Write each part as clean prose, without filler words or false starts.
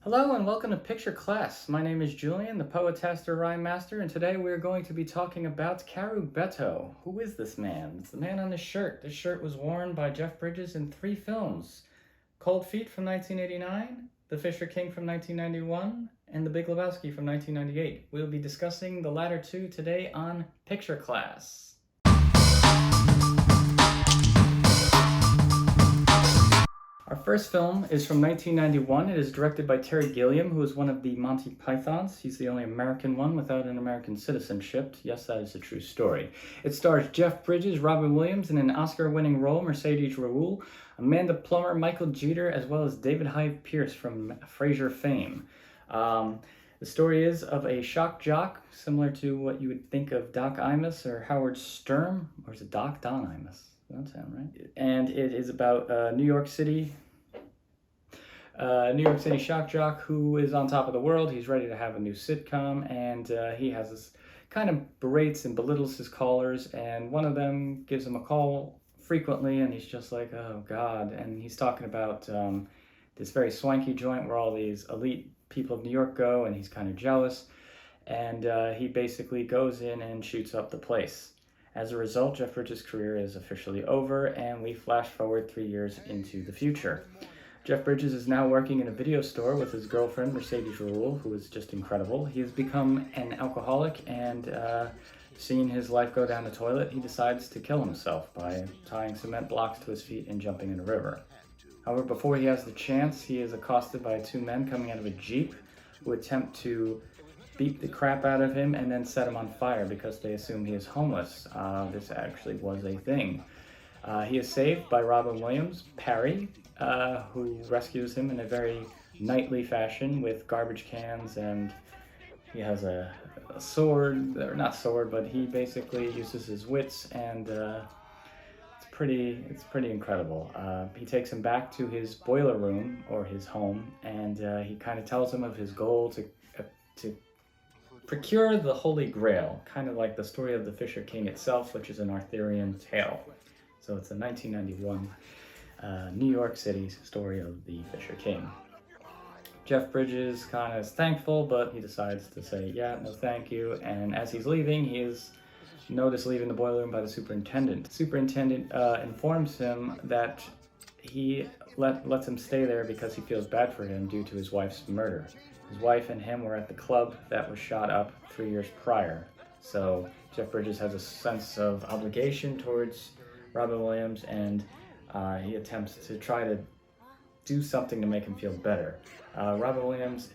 Hello and welcome to Picture Class. My name is Julian, the poetaster rhyme master, and today we're going to be talking about Caru Beto. Who is this man? It's the man on this shirt. This shirt was worn by Jeff Bridges in 3 films. Cold Feet from 1989, The Fisher King from 1991, and The Big Lebowski from 1998. We'll be discussing the latter two today on Picture Class. Our first film is from 1991. It is directed by Terry Gilliam, who is one of the Monty Pythons. He's the only American one without an American citizenship. Yes, that is a true story. It stars Jeff Bridges, Robin Williams in an Oscar-winning role, Mercedes Raoul, Amanda Plummer, Michael Jeter, as well as David Hyde Pierce from Frasier fame. The story is of a shock jock, similar to what you would think of Doc Imus or Howard Sturm, or is it Don Imus? That sound right? And it is about New York City shock jock who is on top of the world. He's ready to have a new sitcom, and he has this kind of berates and belittles his callers, and one of them gives him a call frequently, and he's just like, oh God. And he's talking about this very swanky joint where all these elite people of New York go, and he's kind of jealous, and he basically goes in and shoots up the place. As a result, Jeff Bridges' career is officially over, and we flash forward 3 years into the future. Jeff Bridges is now working in a video store with his girlfriend, Mercedes Raoul, who is just incredible. He has become an alcoholic, and seeing his life go down the toilet, he decides to kill himself by tying cement blocks to his feet and jumping in a river. However, before he has the chance, he is accosted by 2 men coming out of a Jeep who attempt to beat the crap out of him and then set him on fire because they assume he is homeless. This actually was a thing. He is saved by Robin Williams, Parry, who rescues him in a very knightly fashion with garbage cans, and he has a sword, or not sword, but he basically uses his wits, and it's pretty incredible. He takes him back to his boiler room, or his home, and he kind of tells him of his goal to procure the Holy Grail, kind of like the story of the Fisher King itself, which is an Arthurian tale. So it's a 1991 New York City story of the Fisher King. Jeff Bridges kind of is thankful, but he decides to say, yeah, no thank you. And as he's leaving, he is noticed leaving the boiler room by the superintendent. The superintendent informs him that he lets him stay there because he feels bad for him due to his wife's murder. His wife and him were at the club that was shot up 3 years prior. So Jeff Bridges has a sense of obligation towards Robin Williams, and he attempts to try to do something to make him feel better. Robin Williams,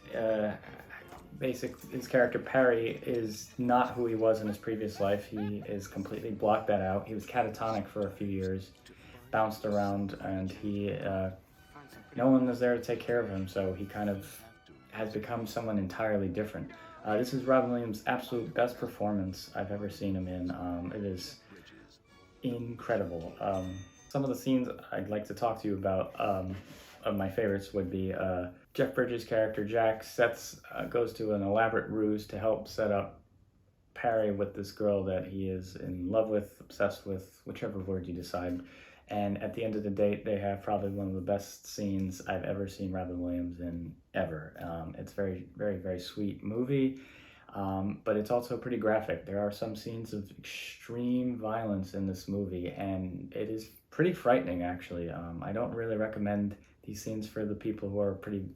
his character Parry, is not who he was in his previous life. He is completely blocked that out. He was catatonic for a few years, bounced around, and no one was there to take care of him, so he kind of has become someone entirely different. This is Robin Williams' absolute best performance I've ever seen him in. It is incredible. Some of the scenes I'd like to talk to you about of my favorites would be Jeff Bridges' character Jack goes to an elaborate ruse to help set up Parry with this girl that he is in love with, obsessed with, whichever word you decide. And at the end of the day, they have probably one of the best scenes I've ever seen Robin Williams in, ever. It's very, very, very sweet movie, but it's also pretty graphic. There are some scenes of extreme violence in this movie, and it is pretty frightening, actually. I don't really recommend these scenes for the people who are pretty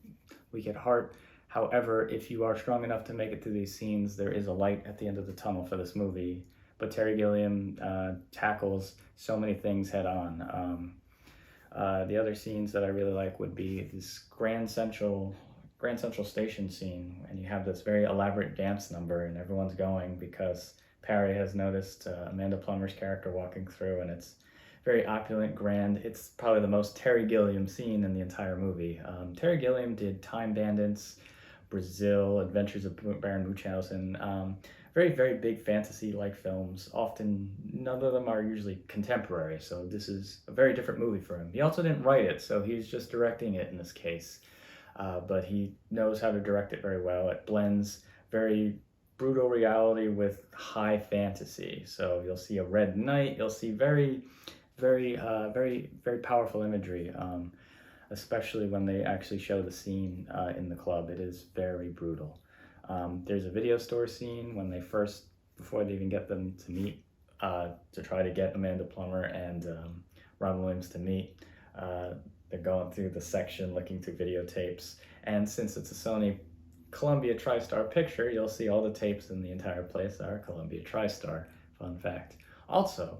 weak at heart. However, if you are strong enough to make it through these scenes, there is a light at the end of the tunnel for this movie. But Terry Gilliam tackles so many things head on. The other scenes that I really like would be this Grand Central Station scene, and you have this very elaborate dance number, and everyone's going because Parry has noticed Amanda Plummer's character walking through, and it's very opulent, grand. It's probably the most Terry Gilliam scene in the entire movie. Terry Gilliam did Time Bandits, Brazil, Adventures of Baron Munchausen. Very, very big fantasy-like films. Often, none of them are usually contemporary, so this is a very different movie for him. He also didn't write it, so he's just directing it in this case. But he knows how to direct it very well. It blends very brutal reality with high fantasy. So you'll see a red knight, you'll see very, very, very powerful imagery. especially when they actually show the scene in the club. It is very brutal. There's a video store scene when they first, before they even get them to meet, to try to get Amanda Plummer and Robin Williams to meet. They're going through the section looking through videotapes, and since it's a Sony Columbia TriStar picture, you'll see all the tapes in the entire place are Columbia TriStar. Fun fact. Also,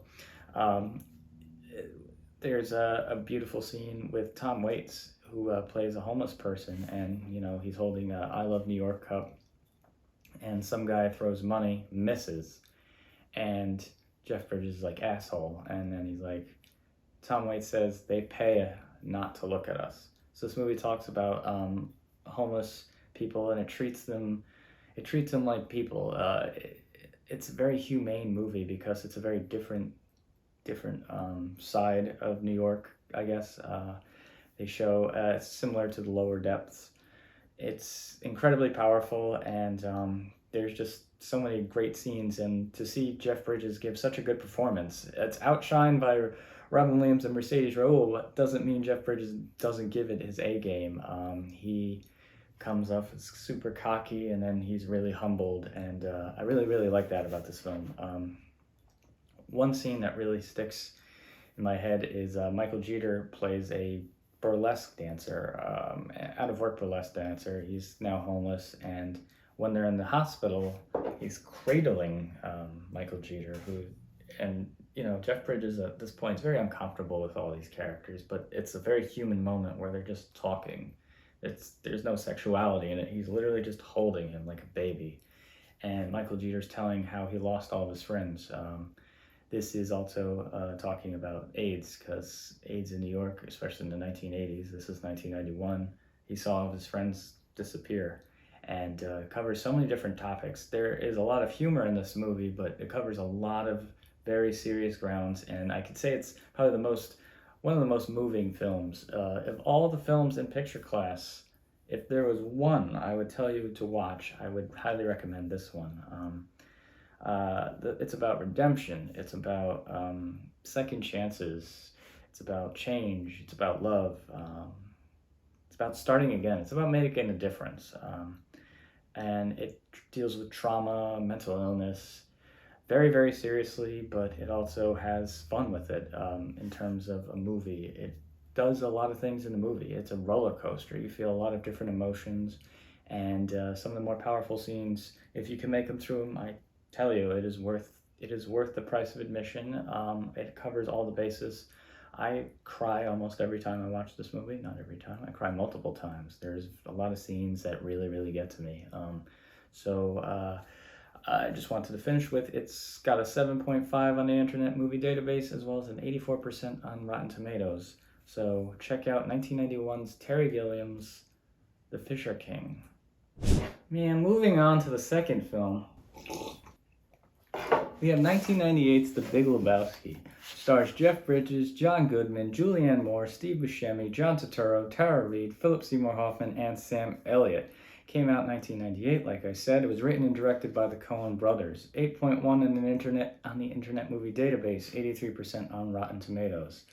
there's a beautiful scene with Tom Waits, who plays a homeless person, and he's holding a I Love New York cup, and some guy throws money, misses, and Jeff Bridges is like, asshole, and then he's like, Tom Waits says, they pay not to look at us. So this movie talks about homeless people, and it treats them like people. It's a very humane movie because it's a very different side of New York, I guess. They show similar to The Lower Depths. It's incredibly powerful, and there's just so many great scenes, and to see Jeff Bridges give such a good performance. It's outshined by Robin Williams and Mercedes Raoul, but doesn't mean Jeff Bridges doesn't give it his A game. He comes off as super cocky, and then he's really humbled, and I really like that about this film. One scene that really sticks in my head is Michael Jeter plays a burlesque dancer, out of work burlesque dancer. He's now homeless, and when they're in the hospital, he's cradling Michael Jeter, and Jeff Bridges at this point is very uncomfortable with all these characters, but it's a very human moment where they're just talking. There's no sexuality in it. He's literally just holding him like a baby, and Michael Jeter's telling how he lost all of his friends. This is also talking about AIDS, because AIDS in New York, especially in the 1980s, this is 1991, he saw all of his friends disappear, and covers so many different topics. There is a lot of humor in this movie, but it covers a lot of very serious grounds, and I could say it's probably one of the most moving films. Of all the films in picture class, if there was one I would tell you to watch, I would highly recommend this one. It's about redemption, it's about second chances, it's about change, it's about love, it's about starting again, it's about making a difference, and it deals with trauma, mental illness, very seriously, but it also has fun with it. In terms of a movie, it does a lot of things in the movie. It's a roller coaster. You feel a lot of different emotions, and some of the more powerful scenes, if you can make them through them, I tell you, it is worth the price of admission. It covers all the bases. I cry almost every time I watch this movie. Not every time. I cry multiple times. There's a lot of scenes that really get to me. I just wanted to finish with, it's got a 7.5 on the Internet Movie Database, as well as an 84% on Rotten Tomatoes. So check out 1991's Terry Gilliam's The Fisher King. Man, moving on to the second film, we have 1998's The Big Lebowski. Stars Jeff Bridges, John Goodman, Julianne Moore, Steve Buscemi, John Turturro, Tara Reid, Philip Seymour Hoffman, and Sam Elliott. Came out in 1998, like I said. It was written and directed by the Coen brothers. 8.1 on the Internet Movie Database, 83% on Rotten Tomatoes.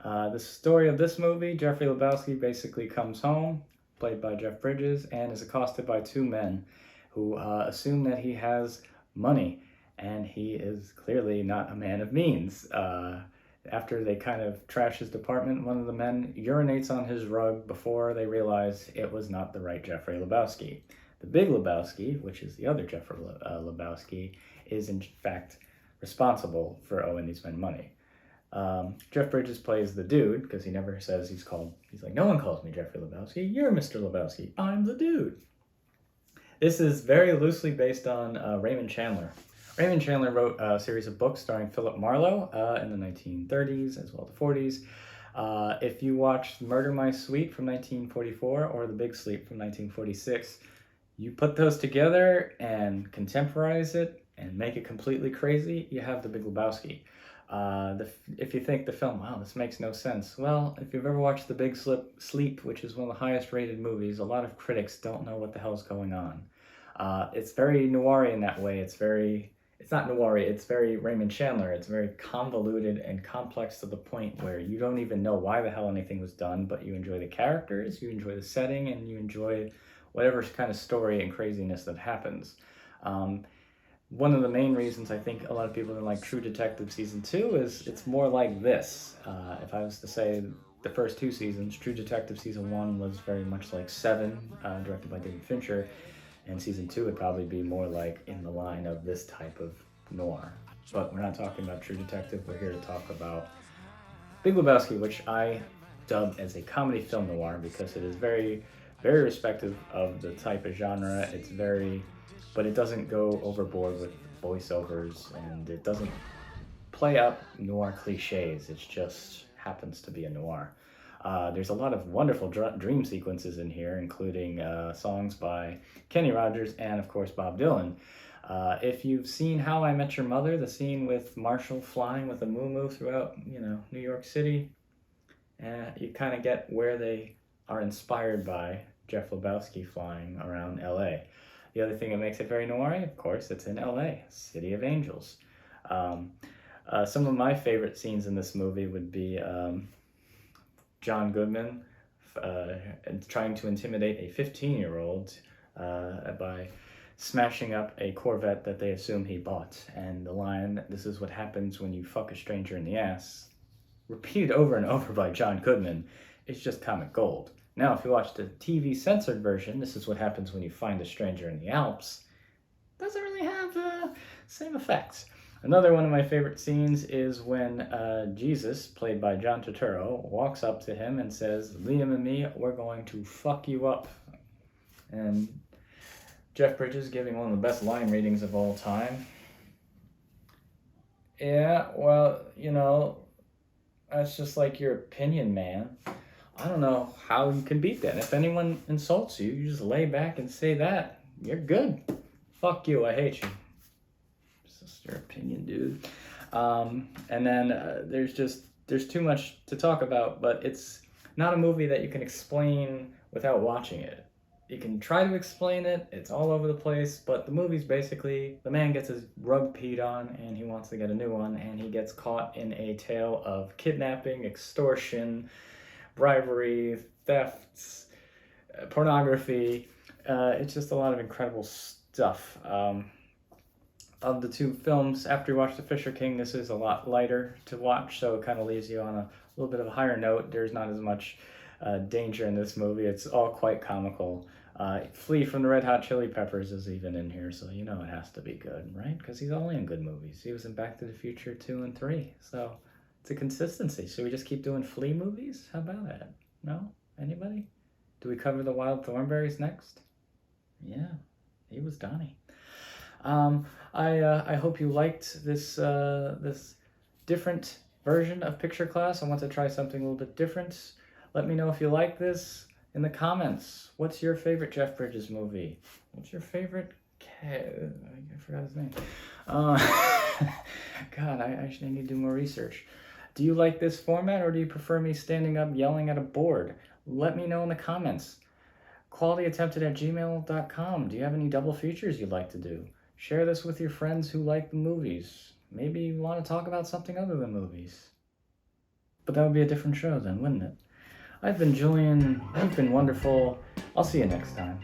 The story of this movie, Jeffrey Lebowski basically comes home, played by Jeff Bridges, and is accosted by two men who assume that he has money, and he is clearly not a man of means. After they kind of trash his department, one of the men urinates on his rug before they realize it was not the right Jeffrey Lebowski. The Big Lebowski, which is the other Jeffrey Lebowski, is in fact responsible for owing these men money. Jeff Bridges plays the dude, because he never says he's like, no one calls me Jeffrey Lebowski, you're Mr. Lebowski, I'm the dude. This is very loosely based on Raymond Chandler. Raymond Chandler wrote a series of books starring Philip Marlowe in the 1930s as well as the 40s. If you watch Murder My Sweet from 1944 or The Big Sleep from 1946, you put those together and contemporize it and make it completely crazy, you have The Big Lebowski. If you think the film, wow, this makes no sense. Well, if you've ever watched The Big Sleep, which is one of the highest rated movies, a lot of critics don't know what the hell's going on. It's very noir in that way. It's it's not noir, it's very Raymond Chandler. It's very convoluted and complex to the point where you don't even know why the hell anything was done, but you enjoy the characters, you enjoy the setting, and you enjoy whatever kind of story and craziness that happens. One of the main reasons I think a lot of people don't like True Detective Season 2 is it's more like this. If I was to say the first 2 seasons, True Detective Season 1 was very much like Seven, directed by David Fincher, and Season 2 would probably be more like in the line of this type of noir. But we're not talking about True Detective, we're here to talk about Big Lebowski, which I dub as a comedy film noir because it is very, very respective of the type of genre. But it doesn't go overboard with voiceovers, and it doesn't play up noir cliches. It just happens to be a noir. There's a lot of wonderful dream sequences in here, including songs by Kenny Rogers and, of course, Bob Dylan. If you've seen How I Met Your Mother, the scene with Marshall flying with a moo-moo throughout, New York City, you kind of get where they are inspired by Jeff Lebowski flying around L.A. The other thing that makes it very noir, of course, it's in L.A., City of Angels. Some of my favorite scenes in this movie would be John Goodman trying to intimidate a 15-year-old by smashing up a Corvette that they assume he bought. And the line, "This is what happens when you fuck a stranger in the ass," repeated over and over by John Goodman, is just comic gold. Now, if you watch the TV censored version, "This is what happens when you find a stranger in the Alps," doesn't really have the same effects. Another one of my favorite scenes is when Jesus, played by John Turturro, walks up to him and says, "Liam and me, we're going to fuck you up." And Jeff Bridges giving one of the best line readings of all time. Yeah, well, that's just like your opinion, man. I don't know how you can beat that. If anyone insults you, you just lay back and say that. You're good. Fuck you, I hate you. It's just your opinion, dude. And then there's too much to talk about, but it's not a movie that you can explain without watching it. You can try to explain it, it's all over the place, but the movie's basically, the man gets his rug peed on and he wants to get a new one, and he gets caught in a tale of kidnapping, extortion, bribery, thefts, pornography. It's just a lot of incredible stuff. Of the 2 films, after you watch The Fisher King, this is a lot lighter to watch, so it kind of leaves you on a little bit of a higher note. There's not as much danger in this movie. It's all quite comical. Flea from the Red Hot Chili Peppers is even in here, so it has to be good, right? Because he's only in good movies. He was in Back to the Future 2 and 3, so it's a consistency. Should we just keep doing Flea movies? How about that? No? Anybody? Do we cover the Wild Thornberrys next? Yeah, he was Donnie. I hope you liked this different version of Picture Class. I want to try something a little bit different. Let me know if you like this in the comments. What's your favorite Jeff Bridges movie? What's your favorite I forgot his name. God, I actually need to do more research. Do you like this format, or do you prefer me standing up yelling at a board? Let me know in the comments. qualityattempted@gmail.com. Do you have any double features you'd like to do? Share this with your friends who like the movies. Maybe you want to talk about something other than movies. But that would be a different show then, wouldn't it? I've been Julian. You've been wonderful. I'll see you next time.